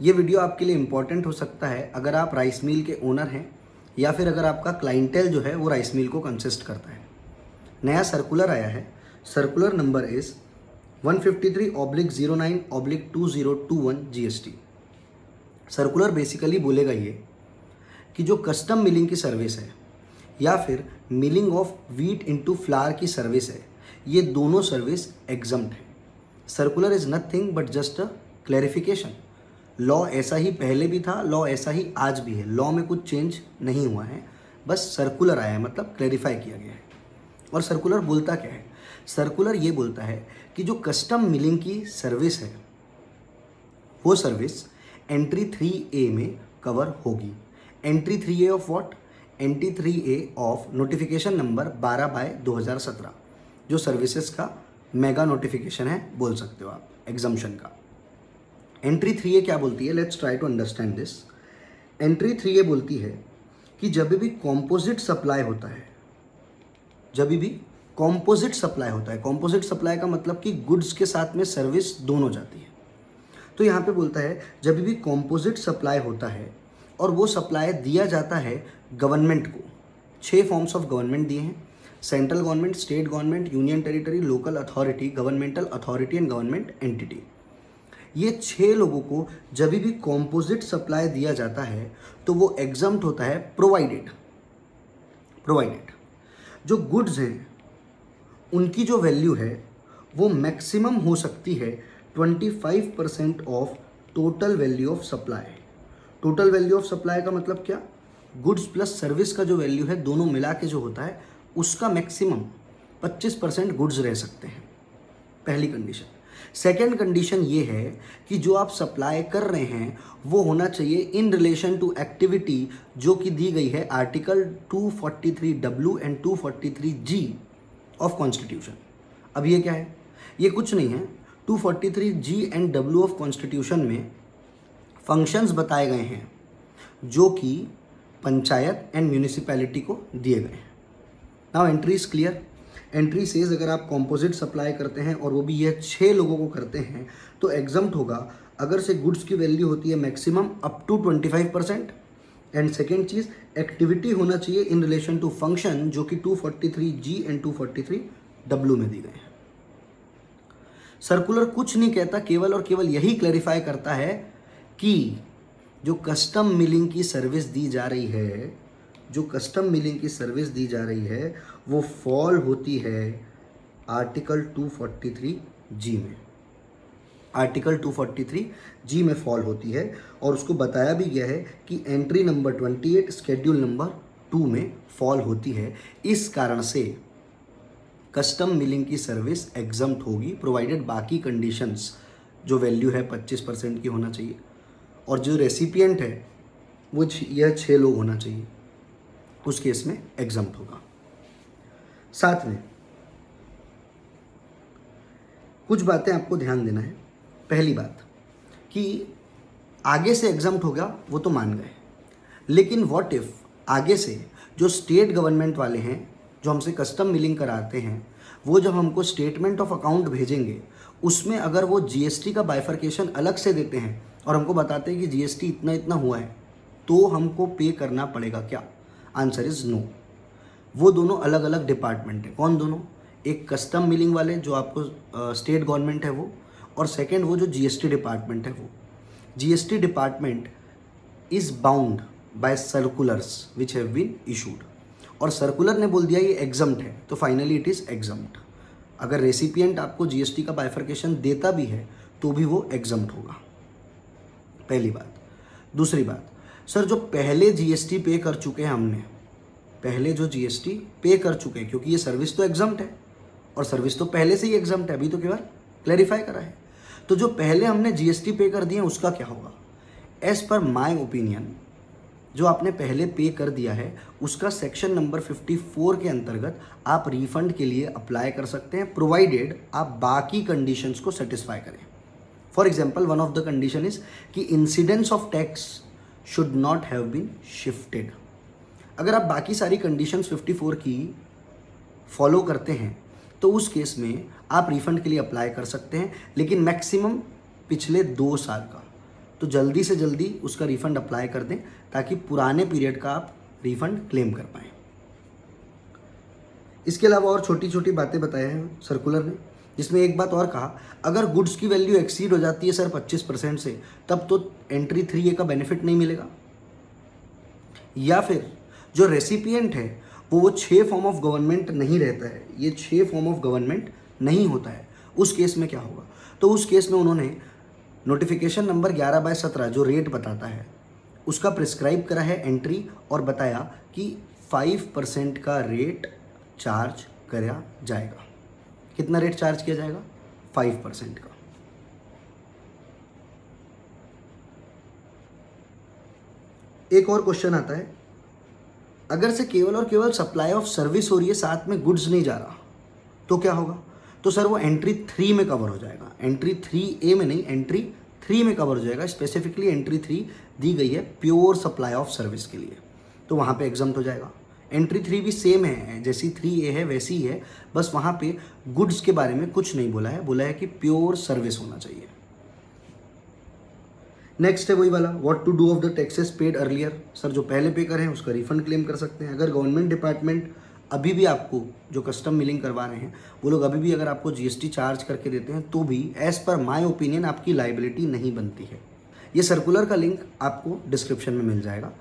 ये वीडियो आपके लिए इम्पॉर्टेंट हो सकता है अगर आप राइस मिल के ओनर हैं या फिर अगर आपका क्लाइंटेल जो है वो राइस मिल को कंसिस्ट करता है। नया सर्कुलर आया है। Circular number is 153/09/2021 GST। Circular basically बोलेगा ये कि जो कस्टम मिलिंग की सर्विस है या फिर milling of wheat into flower की सर्विस है, ये दोनों सर्विस एग्जम्प्ट है। Circular is nothing but just a clarification. Law ऐसा ही पहले भी था, लॉ ऐसा ही आज भी है, लॉ में कुछ चेंज नहीं हुआ है, बस सर्कुलर आया है, मतलब क्लैरिफाई किया गया है। और सर्कुलर बोलता क्या है? सर्कुलर ये बोलता है कि जो कस्टम मिलिंग की सर्विस है वो सर्विस एंट्री 3A में कवर होगी। Entry 3A of what? Entry 3A of notification number 12/2017, जो सर्विसेज का मेगा नोटिफिकेशन है बोल सकते हो आप, एग्जम्पशन का। एंट्री 3A क्या बोलती है? Let's try to understand this. Entry 3A बोलती है कि जब भी कॉम्पोजिट सप्लाई होता है, जब भी कॉम्पोजिट सप्लाई होता है, कॉम्पोजिट सप्लाई का मतलब कि गुड्स के साथ में सर्विस दोनों जाती है। तो यहाँ पे बोलता है जब भी कॉम्पोजिट सप्लाई होता है और वो सप्लाई दिया जाता है गवर्नमेंट को, 6 फॉर्म्स ऑफ गवर्नमेंट दिए हैं: central government, state government, union territory, local authority, governmental authority and government entity. ये 6 लोगों को जब भी कॉम्पोजिट सप्लाई दिया जाता है तो वो एग्जम्प्ट होता है प्रोवाइडेड जो गुड्स हैं उनकी जो वैल्यू है वो मैक्सिमम हो सकती है 25% of total value of supply. Total value of supply का मतलब क्या? गुड्स प्लस सर्विस का जो वैल्यू है दोनों मिला के जो होता है उसका मैक्सिमम 25% गुड्स रह सकते हैं, पहली कंडीशन। सेकेंड कंडीशन ये है कि जो आप सप्लाई कर रहे हैं वो होना चाहिए इन रिलेशन टू एक्टिविटी जो कि दी गई है article 243W and 243G of constitution. अब ये क्या है? ये कुछ नहीं है। 243G and W of constitution में फंक्शंस बताए गए हैं जो कि पंचायत एंड म्यूनिसिपैलिटी को दिए गए हैं। Now entry is clear. Entry says अगर आप कॉम्पोजिट सप्लाई करते हैं और वो भी ये 6 लोगों को करते हैं तो एग्जम्प्ट होगा अगर से गुड्स की वैल्यू होती है maximum up to 25%। And second चीज़, एक्टिविटी होना चाहिए इन रिलेशन टू फंक्शन जो कि 243G एंड 243W में दी गए हैं। सर्कुलर कुछ नहीं कहता, केवल और केवल यही क्लैरिफाई करता है कि जो कस्टम मिलिंग की सर्विस दी जा रही है, जो कस्टम मिलिंग की सर्विस दी जा रही है वो फॉल होती है आर्टिकल 243G में। आर्टिकल 243G में फॉल होती है और उसको बताया भी गया है कि एंट्री नंबर 28 शेड्यूल नंबर 2 में फॉल होती है। इस कारण से कस्टम मिलिंग की सर्विस एग्जम्प्ट होगी प्रोवाइडेड बाकी कंडीशंस जो वैल्यू है 25% की होना चाहिए और जो रेसिपिएंट है वो यह 6 लोग होना चाहिए, उस केस में एग्जम्प्ट होगा। साथ में कुछ बातें आपको ध्यान देना है। पहली बात कि आगे से एग्जम्प्ट होगा वो तो मान गए, लेकिन व्हाट इफ आगे से जो स्टेट गवर्नमेंट वाले हैं जो हमसे कस्टम मिलिंग कराते हैं वो जब हमको स्टेटमेंट ऑफ अकाउंट भेजेंगे उसमें अगर वो जीएसटी का बाइफर्केशन अलग से देते हैं और हमको बताते हैं कि जीएसटी इतना इतना हुआ है तो हमको पे करना पड़ेगा क्या? Answer is no. वो दोनों अलग अलग डिपार्टमेंट है। कौन दोनों? एक कस्टम मिलिंग वाले जो आपको स्टेट गवर्नमेंट है वो, और सेकंड वो जो जीएसटी डिपार्टमेंट है वो। GST department is bound by circulars which have been issued, और सर्कुलर ने बोल दिया ये एग्जम्प्ट है तो फाइनली इट इज़ एग्जम्प्ट। अगर रेसिपिएंट आपको जीएसटी का बाइफर्केशन देता भी है तो भी वो एग्जम्प्ट होगा, पहली बात। दूसरी बात, सर जो पहले जीएसटी पे कर चुके हैं हमने, पहले जो जीएसटी पे कर चुके हैं, क्योंकि ये सर्विस तो एग्जम्प्ट है और सर्विस तो पहले से ही एग्जम्प्ट है, अभी तो केवल क्लैरिफाई करा है। तो जो पहले हमने जीएसटी पे कर दिए उसका क्या होगा? एज पर माय ओपिनियन जो आपने पहले पे कर दिया है उसका सेक्शन नंबर 54 के अंतर्गत आप रिफंड के लिए अप्लाई कर सकते हैं प्रोवाइडेड आप बाकी कंडीशंस को सेटिस्फाई करें। For example one of the condition is कि incidence of tax should not have been shifted. अगर आप बाकी सारी कंडीशंस 54 की फॉलो करते हैं तो उस केस में आप रिफंड के लिए अप्लाई कर सकते हैं, लेकिन मैक्सिमम पिछले 2 साल का तो जल्दी से जल्दी उसका रिफ़ंड अप्लाई कर दें ताकि पुराने पीरियड का आप रिफ़ंड क्लेम कर पाएँ। इसके अलावा और छोटी छोटी बातें बताए हैं सर्कुलर ने, जिसमें एक बात और कहा, अगर गुड्स की वैल्यू एक्सीड हो जाती है सर 25% से, तब तो एंट्री 3A का बेनिफिट नहीं मिलेगा, या फिर जो रेसिपिएंट है वो 6 फॉर्म ऑफ गवर्नमेंट नहीं रहता है, ये 6 फॉर्म ऑफ गवर्नमेंट नहीं होता है, उस केस में क्या होगा। तो उस केस में उन्होंने नोटिफिकेशन नंबर 11/17 जो रेट बताता है उसका प्रिस्क्राइब करा है एंट्री, और बताया कि 5% का रेट चार्ज करा जाएगा। कितना रेट चार्ज किया जाएगा? 5% का। एक और क्वेश्चन आता है, अगर से केवल और केवल सप्लाई ऑफ सर्विस हो रही है, साथ में गुड्स नहीं जा रहा, तो क्या होगा? तो सर वो एंट्री 3 में कवर हो जाएगा। एंट्री 3A में नहीं, एंट्री 3 में कवर हो जाएगा। स्पेसिफिकली एंट्री 3 दी गई है प्योर सप्लाई ऑफ सर्विस के लिए, तो वहाँ पे एग्जम्प्ट हो जाएगा। एंट्री 3 भी सेम है, जैसी 3A है वैसी ही है, बस वहाँ पे गुड्स के बारे में कुछ नहीं बोला है, बोला है कि प्योर सर्विस होना चाहिए। नेक्स्ट है वही वाला, what to do of the taxes paid earlier. Sir जो पहले पे कर हैं उसका रिफंड क्लेम कर सकते हैं। अगर गवर्नमेंट डिपार्टमेंट अभी भी आपको जो कस्टम मिलिंग करवा रहे हैं वो लोग अभी भी अगर आपको GST चार्ज करके देते हैं तो भी एज पर माय ओपिनियन आपकी लाइबिलिटी नहीं बनती है। ये सर्कुलर का लिंक आपको डिस्क्रिप्शन में मिल जाएगा।